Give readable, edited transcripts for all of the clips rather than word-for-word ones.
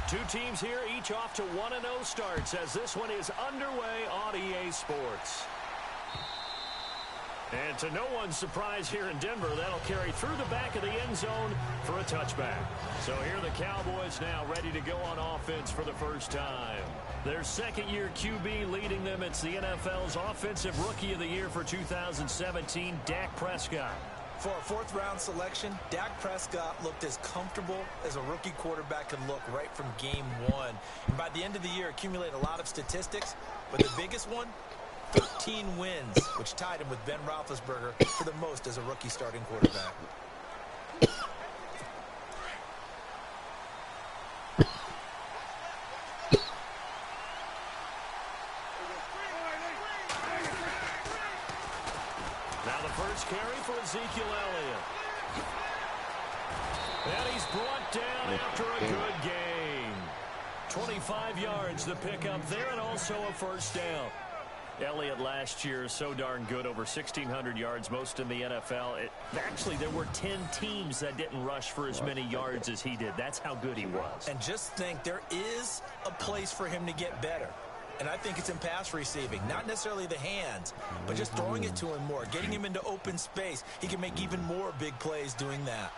Two teams here, each off to 1-0 starts as this one is underway on EA Sports. And to no one's surprise here in Denver, that'll carry through the back of the end zone for a touchback. So here the Cowboys now ready to go on offense for the first time. Their second-year QB leading them. It's the NFL's Offensive Rookie of the Year for 2017, Dak Prescott. For a fourth-round selection, Dak Prescott looked as comfortable as a rookie quarterback could look right from game one. And by the end of the year, accumulated a lot of statistics, but the biggest one, 13 wins, which tied him with Ben Roethlisberger for the most as a rookie starting quarterback. Now the first carry for Ezekiel Elliott. And he's brought down after a good game. 25 yards the pickup there and also a first down. Elliott last year so darn good, over 1,600 yards, most in the NFL. Actually, there were 10 teams that didn't rush for as many yards as he did. That's how good he was. And just think, there is a place for him to get better. And I think it's in pass receiving, not necessarily the hands, but just throwing it to him more, getting him into open space. He can make even more big plays doing that.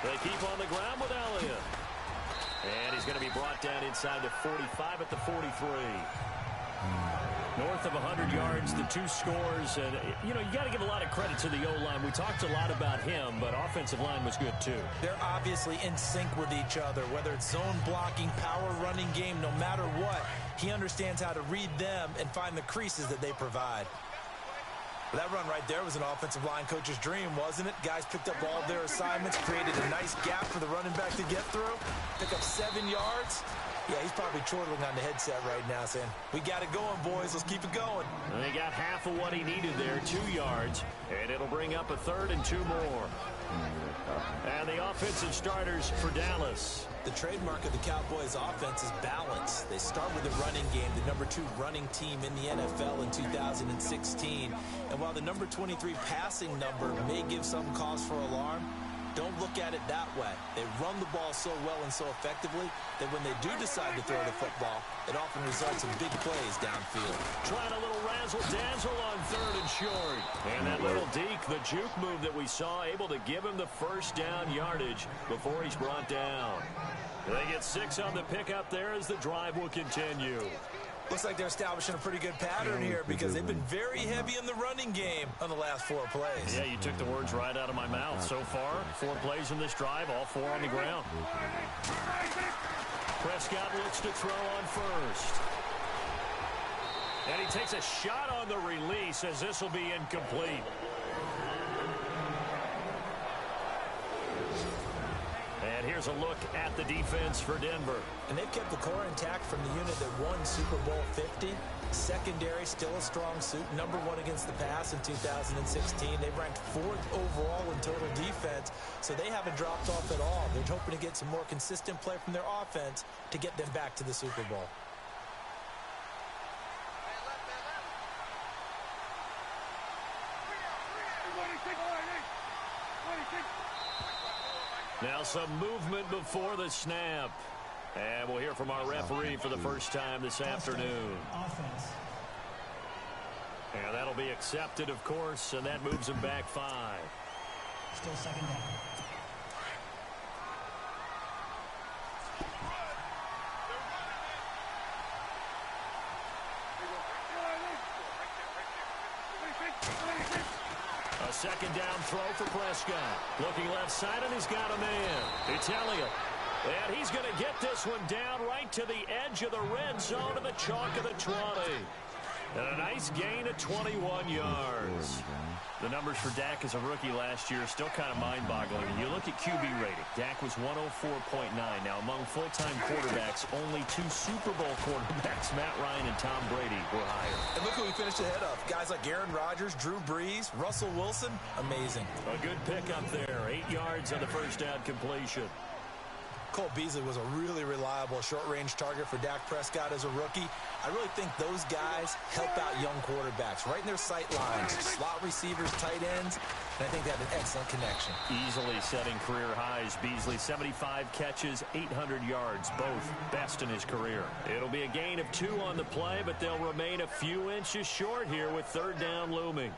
They keep on the ground with Elliott. And he's going to be brought down inside the 45 at the 43. North of 100 yards, the two scores. And, you know, you got to give a lot of credit to the O-line. We talked a lot about him, but offensive line was good, too. They're obviously in sync with each other, whether it's zone blocking, power running game, no matter what. He understands how to read them and find the creases that they provide. That run right there was an offensive line coach's dream, wasn't it? Guys picked up all their assignments, created a nice gap for the running back to get through, pick up 7 yards. Yeah, he's probably chortling on the headset right now saying, we got it going, boys. Let's keep it going. And they got half of what he needed there, 2 yards, and it'll bring up a third and 2 more. And the offensive starters for Dallas. The trademark of the Cowboys offense is balance. They start with the running game, the number 2 running team in the NFL in 2016. And while the number 23 passing number may give some cause for alarm, don't look at it that way. They run the ball so well and so effectively that when they do decide to throw the football, it often results in big plays downfield. Trying a little razzle-dazzle on third and short. And that little deke, the juke move that we saw, able to give him the first down yardage before he's brought down. They get 6 on the pickup there as the drive will continue. Looks like they're establishing a pretty good pattern here because they've been very heavy in the running game on the last 4 plays. Yeah, you took the words right out of my mouth. So far, 4 plays in this drive, all 4 on the ground. Prescott looks to throw on first. And he takes a shot on the release as this will be incomplete. And here's a look at the defense for Denver. And they've kept the core intact from the unit that won Super Bowl 50. Secondary, still a strong suit. Number 1 against the pass in 2016. They ranked 4th overall in total defense, so they haven't dropped off at all. They're hoping to get some more consistent play from their offense to get them back to the Super Bowl. Now some movement before the snap. And we'll hear from our referee for the first time this afternoon. And that'll be accepted, of course, and that moves him back 5. Still second down. A second down throw for Prescott. Looking left side, and he's got a man. It's Elliott. And he's going to get this one down right to the edge of the red zone of the chalk of the 20. And a nice gain of 21 yards. The numbers for Dak as a rookie last year are still kind of mind-boggling. And you look at QB rating. Dak was 104.9. Now, among full-time quarterbacks, only 2 Super Bowl quarterbacks, Matt Ryan and Tom Brady, were higher. And look who we finished ahead of. Guys like Aaron Rodgers, Drew Brees, Russell Wilson. Amazing. A good pickup there. 8 yards on the first down completion. Cole Beasley was a really reliable short-range target for Dak Prescott as a rookie. I really think those guys help out young quarterbacks right in their sight lines, slot receivers, tight ends, and I think they have an excellent connection. Easily setting career highs. Beasley, 75 catches, 800 yards, both best in his career. It'll be a gain of 2 on the play, but they'll remain a few inches short here with third down looming.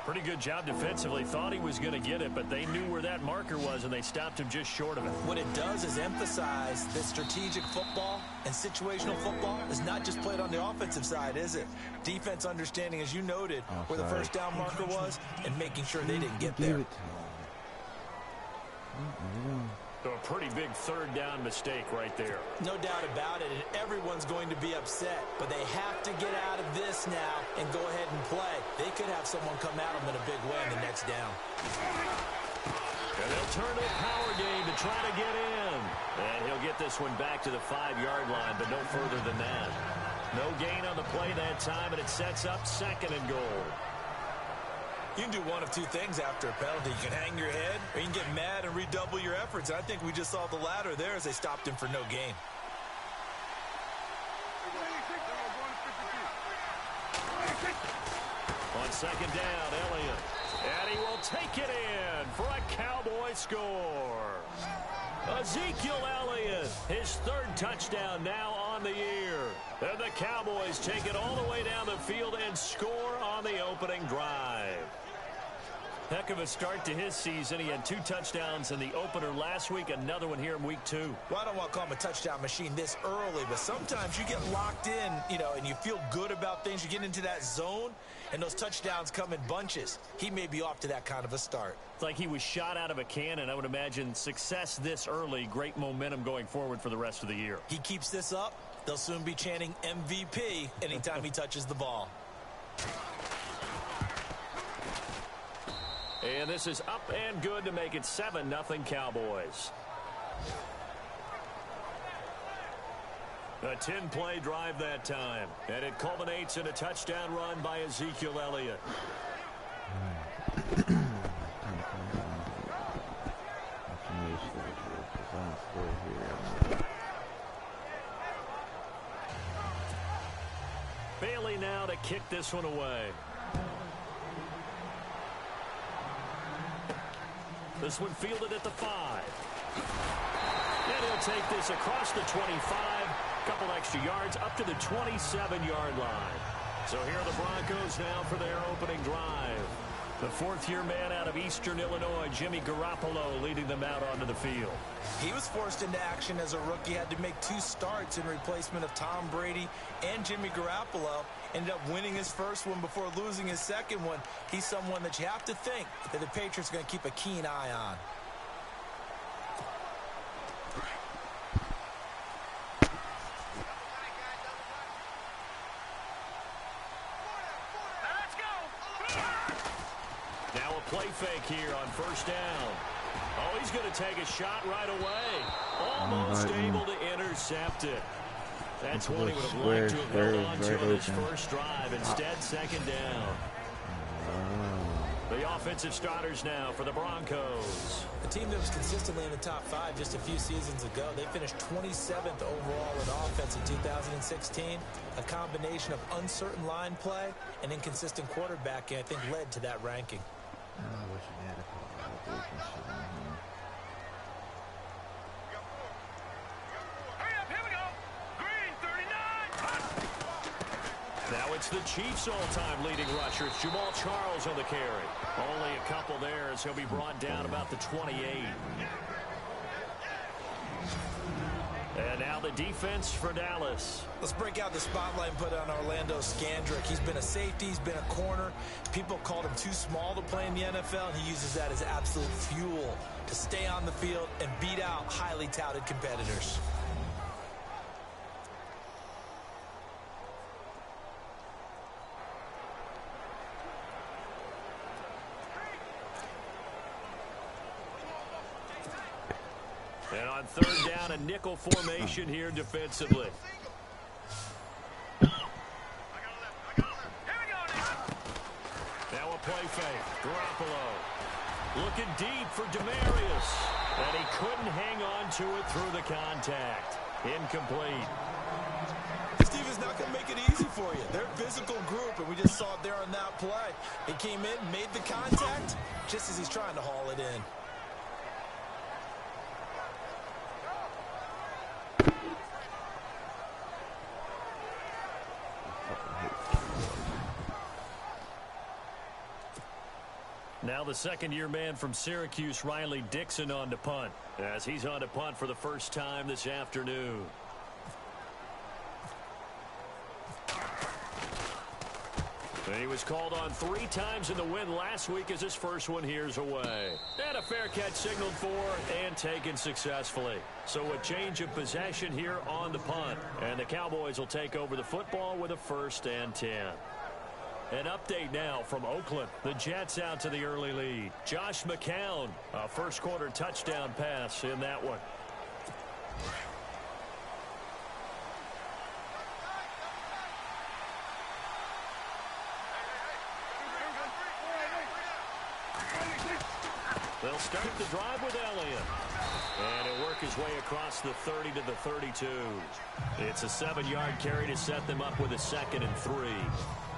Pretty good job defensively. Thought he was going to get it, but they knew where that marker was, and they stopped him just short of it. What it does is emphasize that strategic football and situational football is not just played on the offensive side, is it? Defense understanding, as you noted, where the first down marker was and making sure they didn't get there. So a pretty big third down mistake right there. No doubt about it, and everyone's going to be upset. But they have to get out of this now and go ahead and play. They could have someone come at them in a big way in the next down. And they'll turn to a power game to try to get in. And he'll get this one back to the 5-yard line, but no further than that. No gain on the play that time, and it sets up 2nd and goal. You can do one of two things after a penalty. You can hang your head, or you can get mad and redouble your efforts. And I think we just saw the latter there as they stopped him for no gain. On 2nd down, Elliott. And he will take it in for a Cowboy score. Ezekiel Elliott, his 3rd touchdown now on the year. And the Cowboys take it all the way down the field and score on the opening drive. Heck of a start to his season. He had 2 touchdowns in the opener last week, another one here in week 2. Well, I don't want to call him a touchdown machine this early, but sometimes you get locked in, and you feel good about things. You get into that zone, and those touchdowns come in bunches. He may be off to that kind of a start. It's like he was shot out of a cannon. I would imagine success this early, great momentum going forward for the rest of the year. He keeps this up, they'll soon be chanting MVP anytime he touches the ball. And this is up and good to make it 7-0 Cowboys. A 10-play drive that time. And it culminates in a touchdown run by Ezekiel Elliott. Bailey now to kick this one away. This one fielded at the 5. And he'll take this across the 25. Couple extra yards up to the 27-yard line. So here are the Broncos now for their opening drive. The 4th-year man out of Eastern Illinois, Jimmy Garoppolo, leading them out onto the field. He was forced into action as a rookie, had to make 2 starts in replacement of Tom Brady and Jimmy Garoppolo. Ended up winning his first one before losing his second one. He's someone that you have to think that the Patriots are going to keep a keen eye on. Now a play fake here on 1st down. Oh, he's going to take a shot right away. Almost able to intercept it. That's one he would have liked to have held on to on his first drive. Instead, 2nd down. The offensive starters now for the Broncos. A team that was consistently in the top 5 just a few seasons ago. They finished 27th overall in offense in 2016. A combination of uncertain line play and inconsistent quarterbacking, I think, led to that ranking. I wish I had a couple of shit on here. Now it's the Chiefs' all-time leading rushers, Jamal Charles on the carry. Only a couple there as he'll be brought down about the 28. And now the defense for Dallas. Let's break out the spotlight and put on Orlando Scandrick. He's been a safety. He's been a corner. People called him too small to play in the NFL, and he uses that as absolute fuel to stay on the field and beat out highly touted competitors. And on 3rd down, a nickel formation here defensively. Now a play fake. Garoppolo looking deep for Demarius. And he couldn't hang on to it through the contact. Incomplete. Steve is not going to make it easy for you. They're a physical group, and we just saw it there on that play. He came in, made the contact, just as he's trying to haul it in. Now the second-year man from Syracuse, Riley Dixon, on to punt, as he's on to punt for the first time this afternoon. And he was called on 3 times in the win last week as his first one here's away. And a fair catch signaled for and taken successfully. So a change of possession here on the punt. And the Cowboys will take over the football with a 1st and 10. An update now from Oakland. The Jets out to the early lead. Josh McCown, a first-quarter touchdown pass in that one. They'll start the drive with Elliott. And he'll work his way across the 30 to the 32. It's a 7-yard carry to set them up with a 2nd and 3.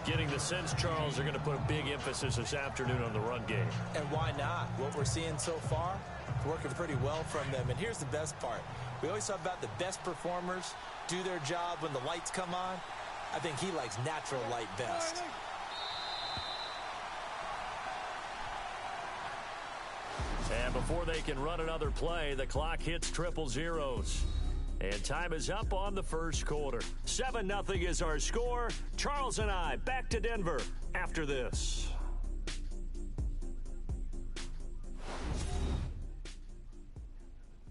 Getting the sense, Charles, are going to put a big emphasis this afternoon on the run game. And why not? What we're seeing so far, it's working pretty well from them. And here's the best part. We always talk about the best performers do their job when the lights come on. I think he likes natural light best. And before they can run another play, the clock hits triple zeros. And time is up on the first quarter. 7-0 is our score. Charles and I back to Denver after this.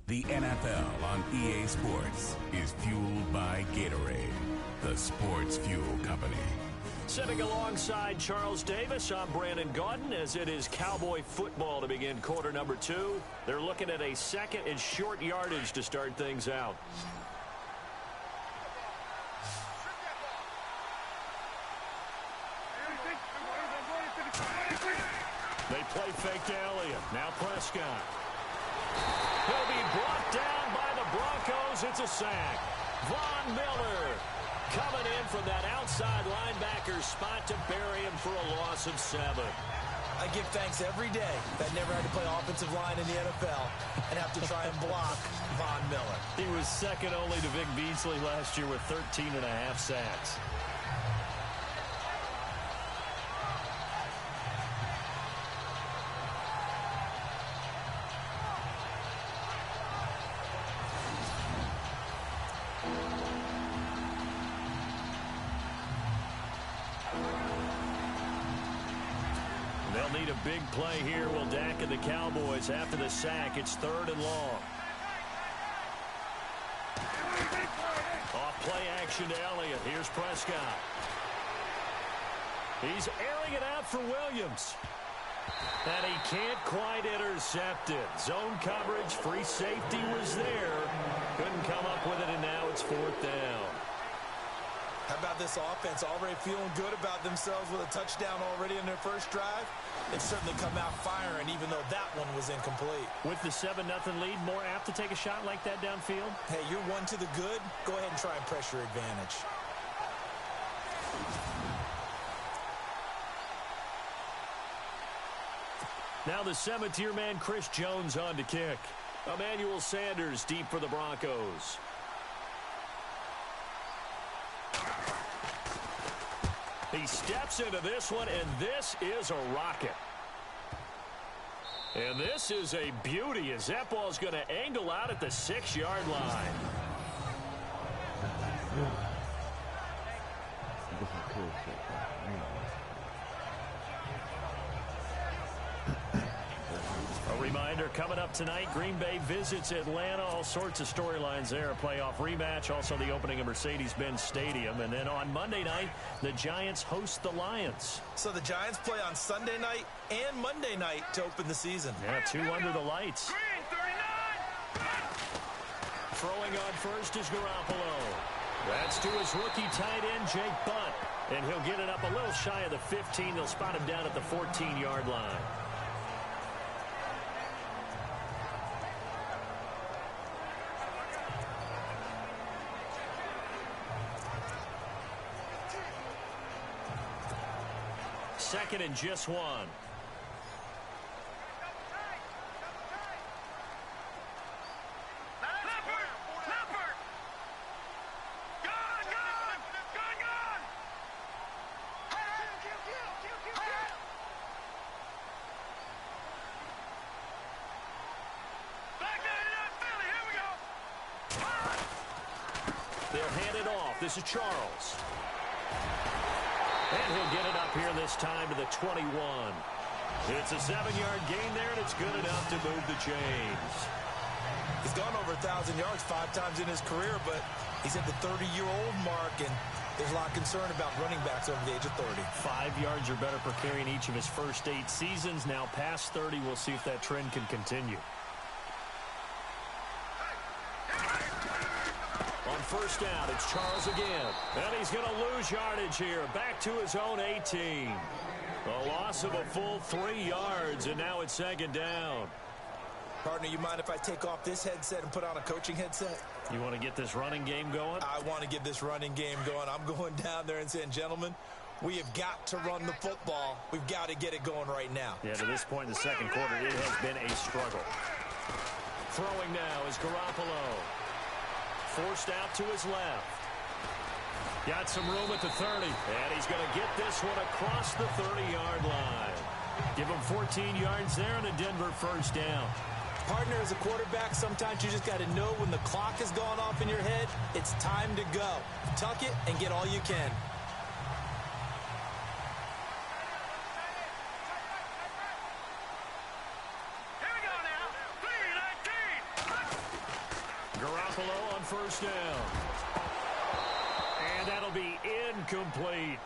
The NFL on EA Sports is fueled by Gatorade, the sports fuel company. Sitting alongside Charles Davis, I'm Brandon Gaudin, as it is Cowboy football to begin quarter number 2. They're looking at a 2nd and short yardage to start things out. They play fake to Elliott. Now Prescott. He'll be brought down by the Broncos. It's a sack. Von Miller coming in from that outside linebacker spot to bury him for a loss of 7. I give thanks every day that I never had to play offensive line in the NFL and have to try and block Von Miller. He was second only to Vic Beasley last year with 13.5 sacks. They'll need a big play here. Will Dak and the Cowboys after the sack. It's 3rd and long. Off play action to Elliott. Here's Prescott. He's airing it out for Williams. And he can't quite intercept it. Zone coverage, free safety was there. Couldn't come up with it, and now it's 4th down. How about this offense already feeling good about themselves with a touchdown already in their first drive? They've certainly come out firing, even though that one was incomplete. With the 7-0 lead, more apt to take a shot like that downfield? Hey, you're one to the good. Go ahead and try and press your advantage. Now the 7th-year man, Chris Jones, on to kick. Emmanuel Sanders deep for the Broncos. He steps into this one, and this is a rocket. And this is a beauty as that ball's going to angle out at the 6-yard line. A reminder, coming up tonight, Green Bay visits Atlanta. All sorts of storylines there. A playoff rematch, also the opening of Mercedes-Benz Stadium. And then on Monday night, the Giants host the Lions. So the Giants play on Sunday night and Monday night to open the season. Yeah, 2 under the lights. Throwing on first is Garoppolo. That's to his rookie tight end, Jake Butt. And he'll get it up a little shy of the 15. They'll spot him down at the 14-yard line. second and just one. They'll hand it off. This is Charles. And he'll get it up here this time to the 21. It's a 7-yard gain there, and it's good enough to move the chains. He's gone over 1,000 yards 5 times in his career, but he's at the 30-year-old mark, and there's a lot of concern about running backs over the age of 30. 5 yards or better per carry in each of his first 8 seasons. Now past 30, we'll see if that trend can continue. On first down, it's Charles again. And he's going to lose yardage here. Back to his own 18. A loss of a full 3 yards, and now it's second down. Partner, you mind if I take off this headset and put on a coaching headset? You want to get this running game going? I want to get this running game going. I'm going down there and saying, gentlemen, we have got to run the football. We've got to get it going right now. Yeah, to this point in the second quarter, it has been a struggle. Throwing now is Garoppolo. Forced out to his left. Got some room at the 30. And he's going to get this one across the 30-yard line. Give him 14 yards there and a Denver first down. Partner, as a quarterback, sometimes you just got to know when the clock has gone off in your head, it's time to go. Tuck it and get all you can. Here we go now. 3-19. Garoppolo on first down. And that'll be incomplete.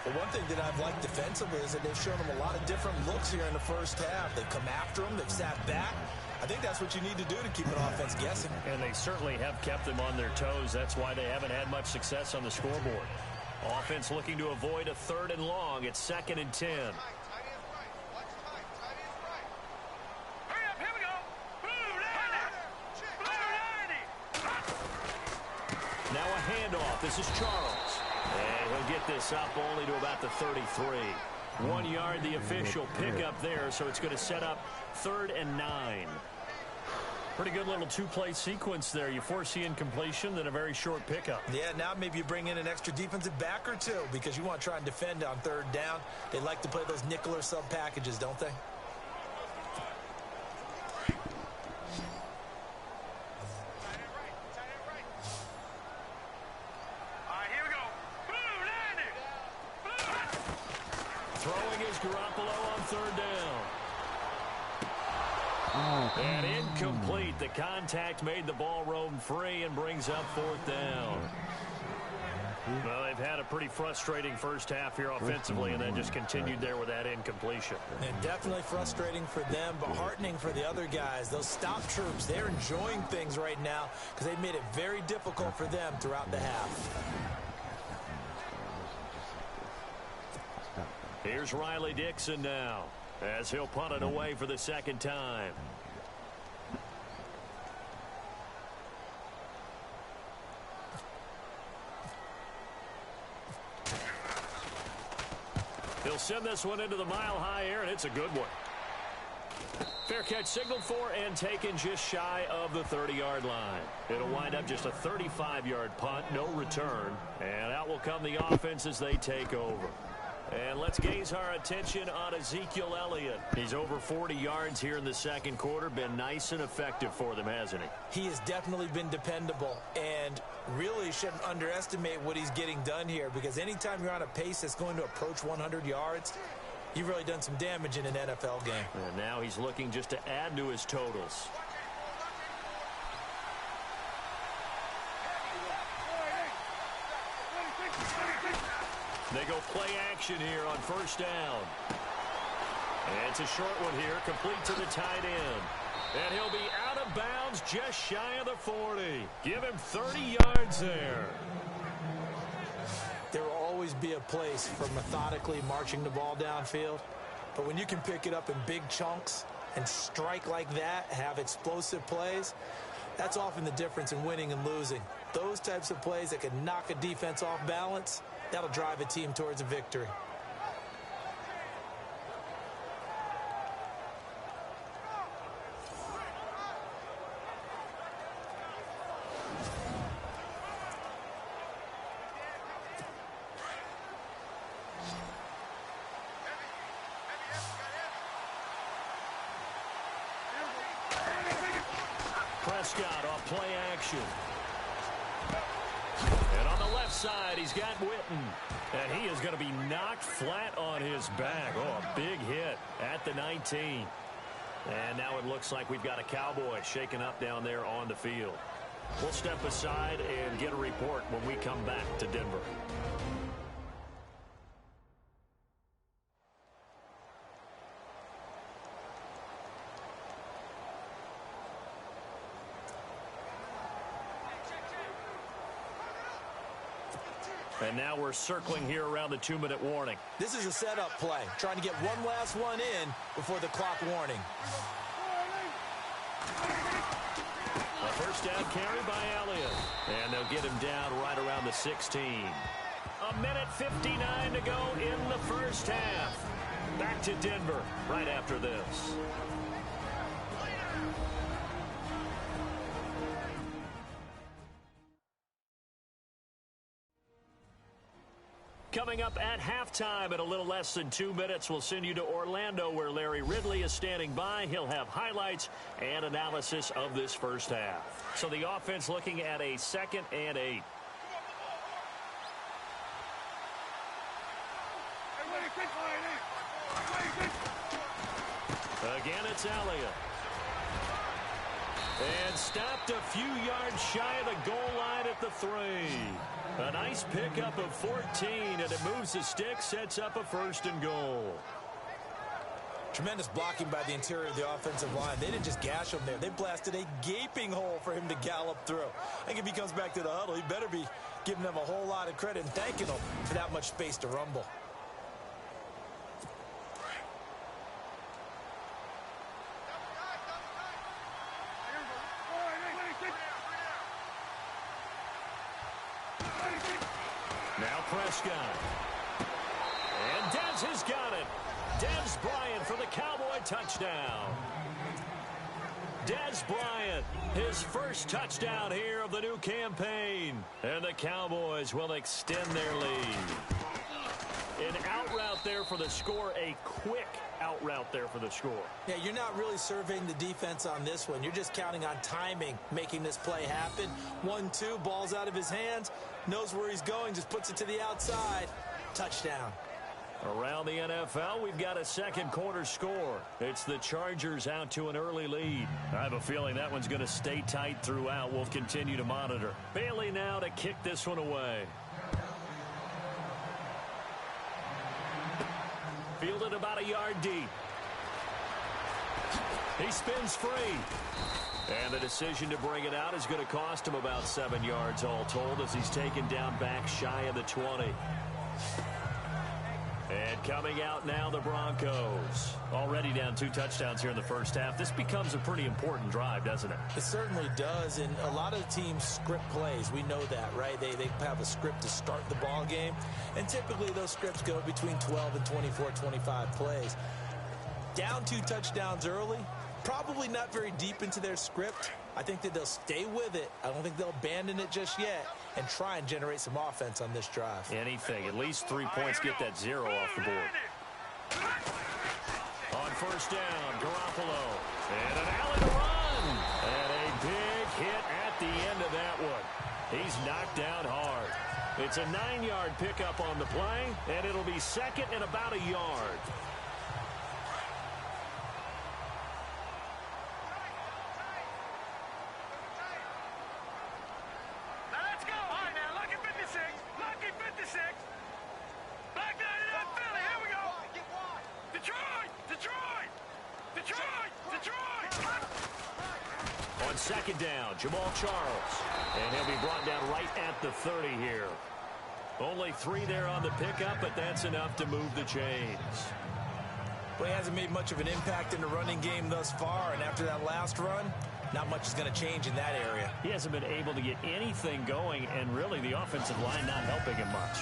Well, one thing that I've liked defensively is that they've shown them a lot of different looks here in the first half. They've come after them. They've sat back. I think that's what you need to do to keep an offense guessing. And they certainly have kept them on their toes. That's why they haven't had much success on the scoreboard. Offense looking to avoid a 3rd and long. It's 2nd and 10. Hurry up, here we go. Blue 90. Now a handoff. This is Charles. And he'll get this up only to about the 33. 1 yard, the official pickup there, so it's going to set up 3rd and 9. Pretty good little 2-play sequence there. You force the incompletion, then a very short pickup. Yeah, now maybe you bring in an extra defensive back or two because you want to try and defend on 3rd down. They like to play those nickel or sub packages, don't they? Throwing is Garoppolo on 3rd down. And incomplete. The contact made the ball roam free and brings up 4th down. Well, they've had a pretty frustrating first half here offensively and then just continued there with that incompletion. And definitely frustrating for them, but heartening for the other guys. Those stop troops, they're enjoying things right now because they made it very difficult for them throughout the half. Here's Riley Dixon now as he'll punt it away for the 2nd time. He'll send this one into the mile-high air, and it's a good one. Fair catch signaled for and taken just shy of the 30-yard line. It'll wind up just a 35-yard punt, no return. And out will come the offense as they take over. And let's gaze our attention on Ezekiel Elliott. He's over 40 yards here in the second quarter. Been nice and effective for them, hasn't he? He has definitely been dependable and really shouldn't underestimate what he's getting done here because anytime you're on a pace that's going to approach 100 yards, you've really done some damage in an NFL game. And now he's looking just to add to his totals. They go play action here on first down. And it's a short one here, complete to the tight end. And he'll be out of bounds just shy of the 40. Give him 30 yards there. There will always be a place for methodically marching the ball downfield. But when you can pick it up in big chunks and strike like that, have explosive plays, that's often the difference in winning and losing. Those types of plays that can knock a defense off balance, that'll drive a team towards a victory. Prescott off play action. And on the left side, he's got Witten. And he is going to be knocked flat on his back. Oh, a big hit at the 19. And now it looks like we've got a Cowboy shaken up down there on the field. We'll step aside and get a report when we come back to Denver. And now we're circling here around the 2-minute warning. This is a setup play, trying to get one last one in before the clock warning. A first down carry by Elliott. And they'll get him down right around the 16. A minute 59 to go in the first half. Back to Denver right after this. Coming up at halftime in a little less than 2 minutes, we'll send you to Orlando where Larry Ridley is standing by. He'll have highlights and analysis of this first half. So the offense looking at a 2nd and 8. Again, it's Elliott. And stopped a few yards shy of the goal line at the 3. A nice pickup of 14, and it moves the stick, sets up a 1st and goal. Tremendous blocking by the interior of the offensive line. They didn't just gash him there. They blasted a gaping hole for him to gallop through. I think if he comes back to the huddle, he better be giving them a whole lot of credit and thanking them for that much space to rumble. Now Prescott. And Dez has got it. Dez Bryant for the Cowboy touchdown. Dez Bryant, his first touchdown here of the new campaign. And the Cowboys will extend their lead. An out route there for the score, a quick out route there for the score. Yeah, you're not really surveying the defense on this one. You're just counting on timing, making this play happen. 1-2, ball's out of his hands, knows where he's going, just puts it to the outside. Touchdown. Around the NFL, we've got a second quarter score. It's the Chargers out to an early lead. I have a feeling that one's going to stay tight throughout. We'll continue to monitor. Bailey now to kick this one away. Fielded about a yard deep. He spins free. And the decision to bring it out is going to cost him about 7 yards all told as he's taken down back shy of the 20. And coming out now, the Broncos. Already down 2 touchdowns here in the first half. This becomes a pretty important drive, doesn't it? It certainly does, and a lot of teams script plays. We know that, right? They have a script to start the ball game, and typically those scripts go between 12 and 24, 25 plays. Down 2 touchdowns early, probably not very deep into their script. I think that they'll stay with it. I don't think they'll abandon it just yet and try and generate some offense on this drive. Anything. At least 3 points, get that 0 off the board. On first down, Garoppolo. And an alley to run. And a big hit at the end of that one. He's knocked down hard. It's a 9-yard pickup on the play, and it'll be 2nd and about a yard. On second down, Jamal Charles. And he'll be brought down right at the 30 here. Only 3 there on the pickup, but that's enough to move the chains. Well, he hasn't made much of an impact in the running game thus far, and after that last run, not much is going to change in that area. He hasn't been able to get anything going, and really the offensive line not helping him much.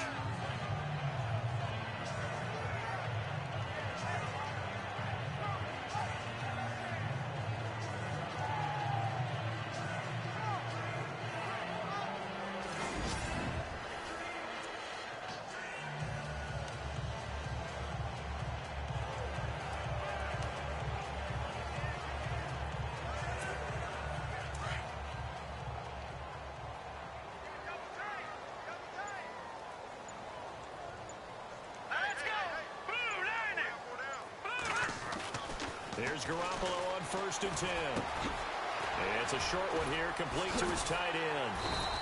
Here's Garoppolo on 1st and 10. It's a short one here, complete to his tight end.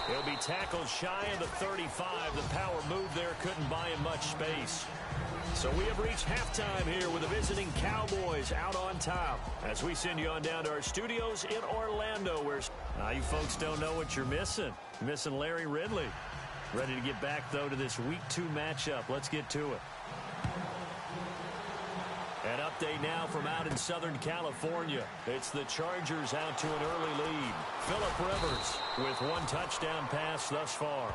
He'll be tackled shy of the 35. The power move there couldn't buy him much space. So we have reached halftime here with the visiting Cowboys out on top. As we send you on down to our studios in Orlando, where you folks don't know what you're missing. Missing Larry Ridley. Ready to get back, though, to this Week 2 matchup. Let's get to it. An update now from out in Southern California. It's the Chargers out to an early lead. Phillip Rivers with 1 touchdown pass thus far.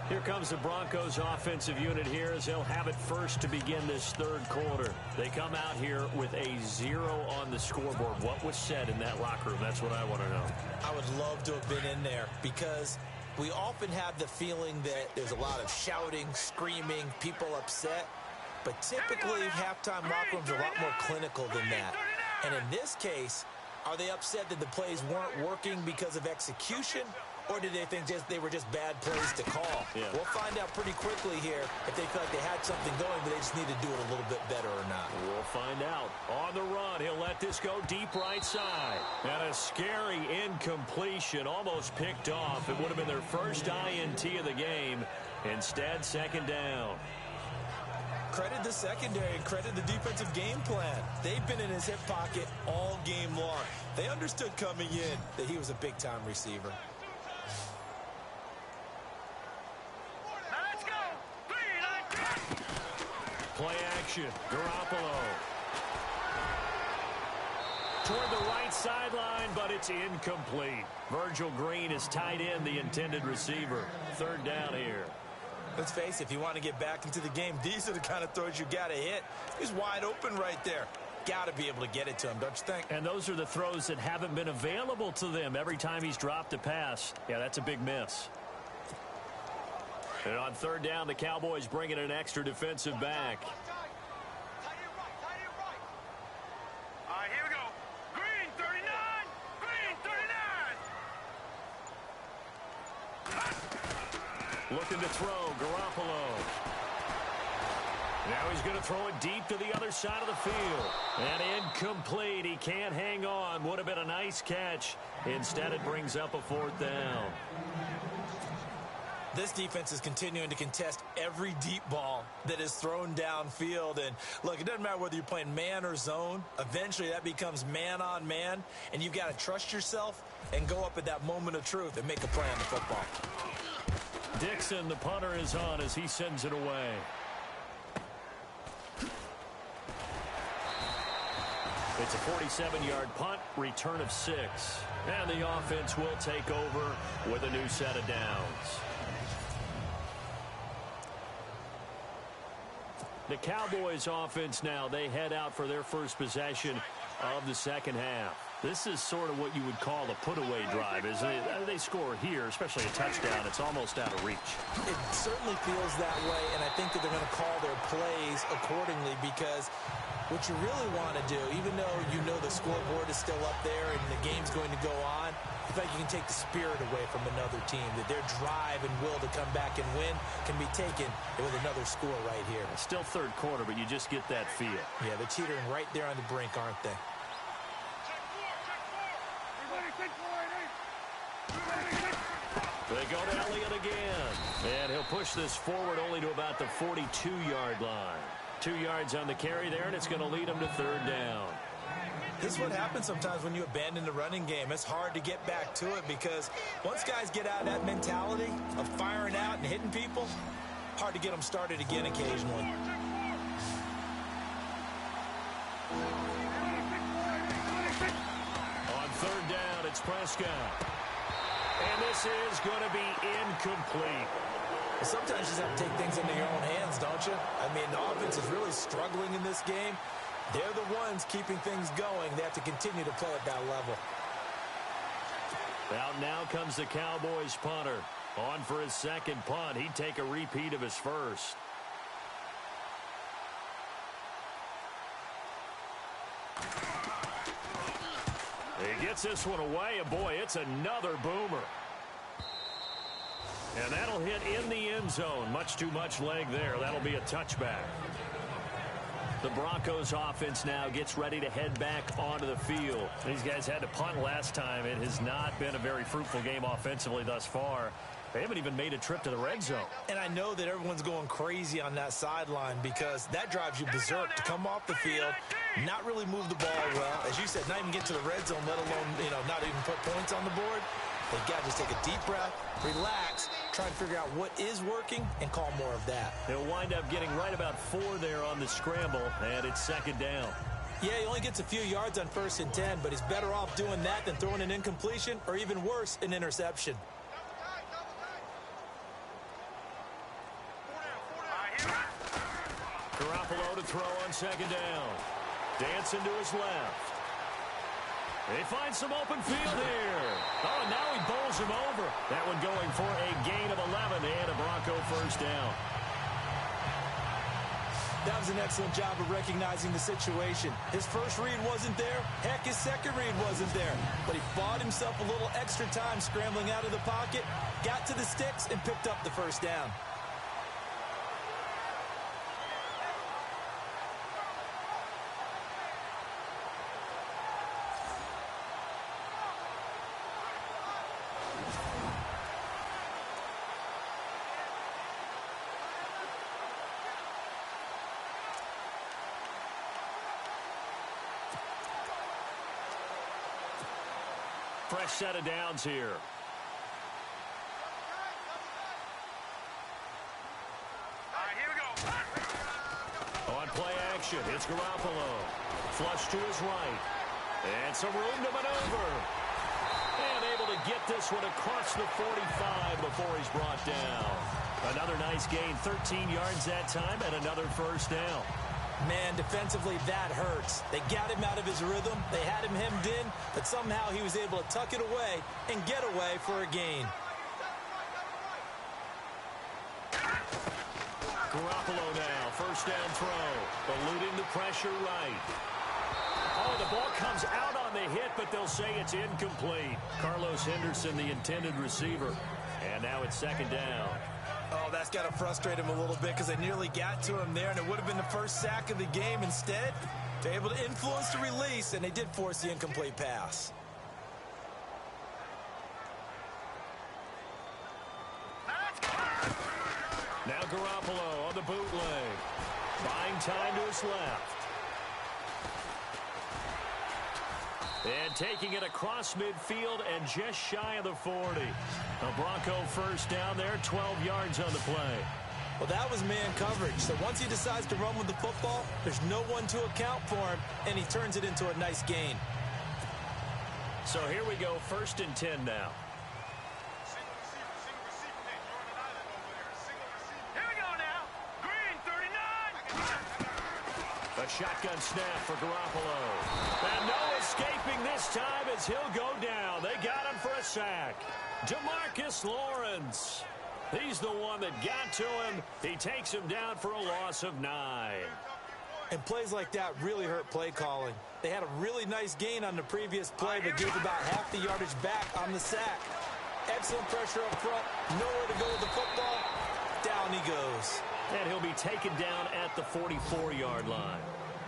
Here comes the Broncos offensive unit here as they'll have it first to begin this 3rd quarter. They come out here with a 0 on the scoreboard. What was said in that locker room? That's what I want to know. I would love to have been in there because we often have the feeling that there's a lot of shouting, screaming, people upset. But typically, halftime locker rooms are a lot more clinical than that. And in this case, are they upset that the plays weren't working because of execution? Or did they think they were just bad plays to call? Yeah. We'll find out pretty quickly here if they feel like they had something going, but they just need to do it a little bit better or not. We'll find out. On the run, he'll let this go deep right side. And a scary incompletion, almost picked off. It would have been their first INT of the game. Instead, 2nd down. Credit the secondary and credit the defensive game plan. They've been in his hip pocket all game long. They understood coming in that he was a big-time receiver. Play action. Garoppolo. Toward the right sideline, but it's incomplete. Virgil Green is tight end, the intended receiver. 3rd down here. Let's face it, if you want to get back into the game, these are the kind of throws you got to hit. He's wide open right there. Got to be able to get it to him, don't you think? And those are the throws that haven't been available to them every time he's dropped a pass. Yeah, that's a big miss. And on 3rd down, the Cowboys bring in an extra defensive back. All right, here we go. Green 39. Green 39. Looking to throw, Garoppolo. Now he's going to throw it deep to the other side of the field. And incomplete. He can't hang on. Would have been a nice catch. Instead, it brings up a 4th down. This defense is continuing to contest every deep ball that is thrown downfield. And, look, it doesn't matter whether you're playing man or zone. Eventually, that becomes man-on-man, and you've got to trust yourself and go up at that moment of truth and make a play on the football. Dixon, the punter, is on as he sends it away. It's a 47-yard punt, return of 6. And the offense will take over with a new set of downs. The Cowboys offense now, they head out for their first possession of the 2nd half. This is sort of what you would call a put-away drive, isn't it? They score here, especially a touchdown. It's almost out of reach. It certainly feels that way, and I think that they're going to call their plays accordingly because what you really want to do, even though you know the scoreboard is still up there and the game's going to go on, I feel like you can take the spirit away from another team, that their drive and will to come back and win can be taken with another score right here. It's still 3rd quarter, but you just get that feel. Yeah, they're teetering right there on the brink, aren't they? They go to Elliott again. And he'll push this forward only to about the 42-yard line. 2 yards on the carry there, and it's going to lead him to 3rd down. This is what happens sometimes when you abandon the running game. It's hard to get back to it because once guys get out of that mentality of firing out and hitting people, hard to get them started again occasionally. On 3rd down, it's Prescott. And this is going to be incomplete. Sometimes you just have to take things into your own hands, don't you? I mean, the offense is really struggling in this game. They're the ones keeping things going. They have to continue to play at that level. Out now comes the Cowboys punter. On for his 2nd punt. He'd take a repeat of his first. He gets this one away, and boy, it's another boomer. And that'll hit in the end zone. Much too much leg there. That'll be a touchback. The Broncos offense now gets ready to head back onto the field. These guys had to punt last time. It has not been a very fruitful game offensively thus far. They haven't even made a trip to the red zone. And I know that everyone's going crazy on that sideline because that drives you berserk to come off the field, not really move the ball well. As you said, not even get to the red zone, let alone, not even put points on the board. They've got to just take a deep breath, relax, try and figure out what is working, and call more of that. He'll wind up getting right about 4 there on the scramble, and it's second down. Yeah, he only gets a few yards on 1st and 10, but he's better off doing that than throwing an incompletion or even worse, an interception. Garoppolo to throw on second down. Dancing to his left. They find some open field here. Oh, and now he bowls him over. That one going for a gain of 11 and a Bronco first down. That was an excellent job of recognizing the situation. His first read wasn't there. Heck, his second read wasn't there. But he bought himself a little extra time scrambling out of the pocket, got to the sticks, and picked up the first down. Fresh set of downs here. All right, here we go. On play action, it's Garoppolo. Flush to his right. And some room to maneuver. And able to get this one across the 45 before he's brought down. Another nice gain, 13 yards that time, and another first down. Man, defensively, that hurts. They got him out of his rhythm. They had him hemmed in, but somehow he was able to tuck it away and get away for a gain. Garoppolo now, first down throw. Eluding the pressure right. Oh, the ball comes out on the hit, but they'll say it's incomplete. Carlos Henderson, the intended receiver. And now it's second down. Oh, that's got to frustrate him a little bit because they nearly got to him there, and it would have been the first sack of the game. Instead, they're able to influence the release, and they did force the incomplete pass. Now Garoppolo on the bootleg. Buying time to his left. And taking it across midfield and just shy of the 40. A Bronco first down there, 12 yards on the play. Well, that was man coverage. So once he decides to run with the football, there's no one to account for him, and he turns it into a nice gain. So here we go, 1st and 10 now. Here we go now. Green 39. A shotgun snap for Garoppolo. And no escaping this time as he'll go down. They got him for a sack. Demarcus Lawrence. He's the one that got to him. He takes him down for a loss of 9. And plays like that really hurt play calling. They had a really nice gain on the previous play, but gave about half the yardage back on the sack. Excellent pressure up front. Nowhere to go with the football. Down he goes. And he'll be taken down at the 44-yard line.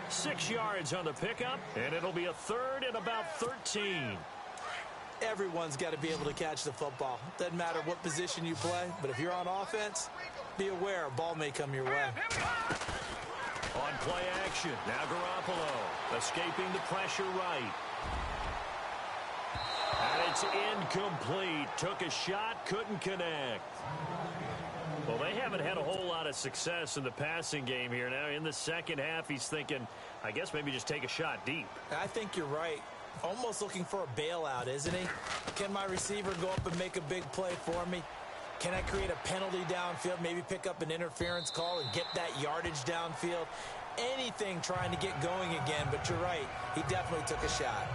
6 yards on the pickup, and it'll be a 3rd and about 13. Everyone's got to be able to catch the football. Doesn't matter what position you play, but if you're on offense, be aware a ball may come your way. On play action, now Garoppolo escaping the pressure right. And it's incomplete. Took a shot, couldn't connect. Well, they haven't had a whole lot of success in the passing game here. Now, in the second half, he's thinking, I guess maybe just take a shot deep. I think you're right. Almost looking for a bailout, isn't he? Can my receiver go up and make a big play for me? Can I create a penalty downfield, maybe pick up an interference call and get that yardage downfield? Anything trying to get going again, but you're right. He definitely took a shot.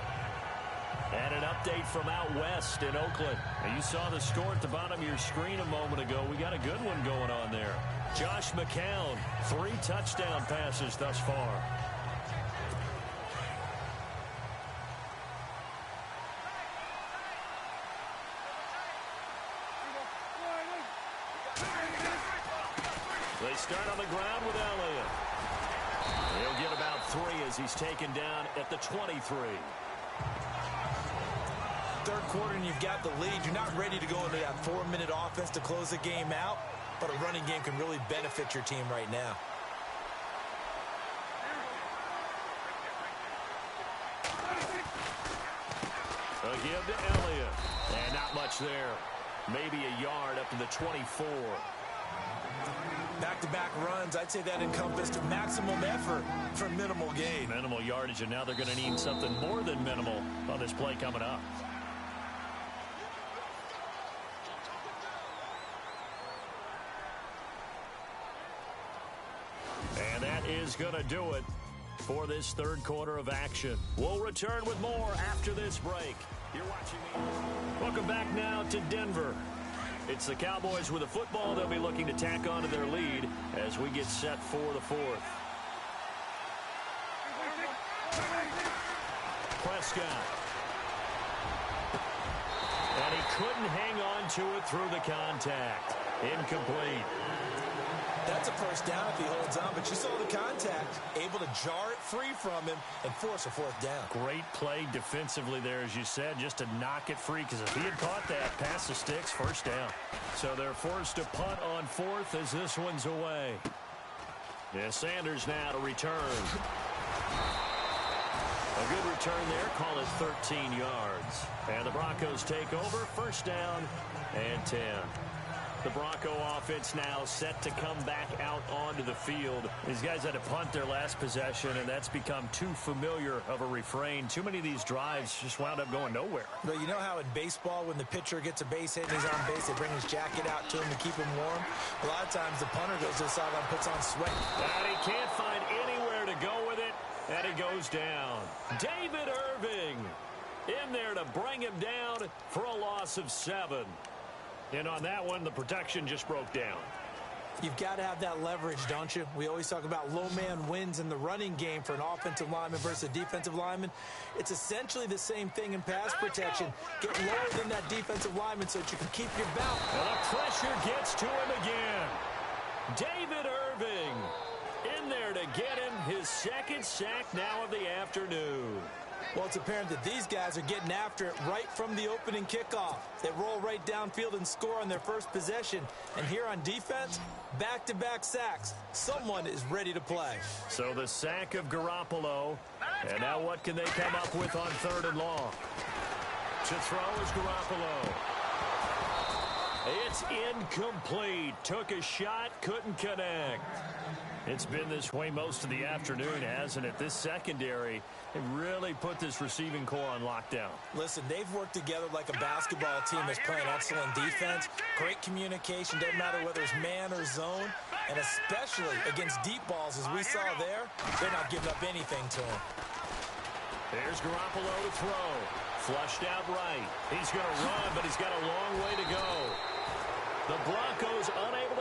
And an update from out west in Oakland. Now, you saw the score at the bottom of your screen a moment ago. We got a good one going on there. Josh McCown, 3 touchdown passes thus far. They start on the ground with Elliott. He'll get about 3 as he's taken down at the 23. Third quarter and you've got the lead. You're not ready to go into that 4-minute offense to close the game out, but a running game can really benefit your team right now. A give to Elliott. And not much there. Maybe a yard up to the 24. Back-to-back runs, I'd say that encompassed maximum effort for minimal gain. Minimal yardage, and now they're going to need something more than minimal on this play coming up. And that is going to do it for this third quarter of action. We'll return with more after this break. You're watching me. Welcome back now to Denver. It's the Cowboys with a football. They'll be looking to tack on to their lead as we get set for the fourth. Prescott. And he couldn't hang on to it through the contact. Incomplete. That's a first down if he holds on, but you saw the contact, able to jar it free from him and force a fourth down. Great play defensively there, as you said, just to knock it free, because if he had caught that, past the sticks, first down. So they're forced to punt on fourth as this one's away. Yeah, Sanders now to return. A good return there, call it 13 yards. And the Broncos take over, first down and 10. The Bronco offense now set to come back out onto the field. These guys had to punt their last possession, and that's become too familiar of a refrain. Too many of these drives just wound up going nowhere. But you know how in baseball, when the pitcher gets a base hit and he's on base, they bring his jacket out to him to keep him warm? A lot of times the punter goes to the sideline, puts on sweat. And he can't find anywhere to go with it, and he goes down. David Irving in there to bring him down for a loss of 7. And on that one, the protection just broke down. You've got to have that leverage, don't you? We always talk about low man wins in the running game for an offensive lineman versus a defensive lineman. It's essentially the same thing in pass protection. Get lower than that defensive lineman so that you can keep your balance. And the pressure gets to him again. David Irving in there to get him his second sack now of the afternoon. Well, it's apparent that these guys are getting after it right from the opening kickoff. They roll right downfield and score on their first possession. And here on defense, back-to-back sacks. Someone is ready to play. So the sack of Garoppolo. And now what can they come up with on 3rd and long? To throw is Garoppolo. It's incomplete. Took a shot, couldn't connect. It's been this way most of the afternoon, hasn't it? This secondary, they really put this receiving core on lockdown. Listen, they've worked together like a basketball team that's playing excellent defense. Great communication, doesn't matter whether it's man or zone. And especially against deep balls, as we saw there, they're not giving up anything to him. There's Garoppolo to throw. Flushed out right. He's going to run, but he's got a long way to go. The Broncos unable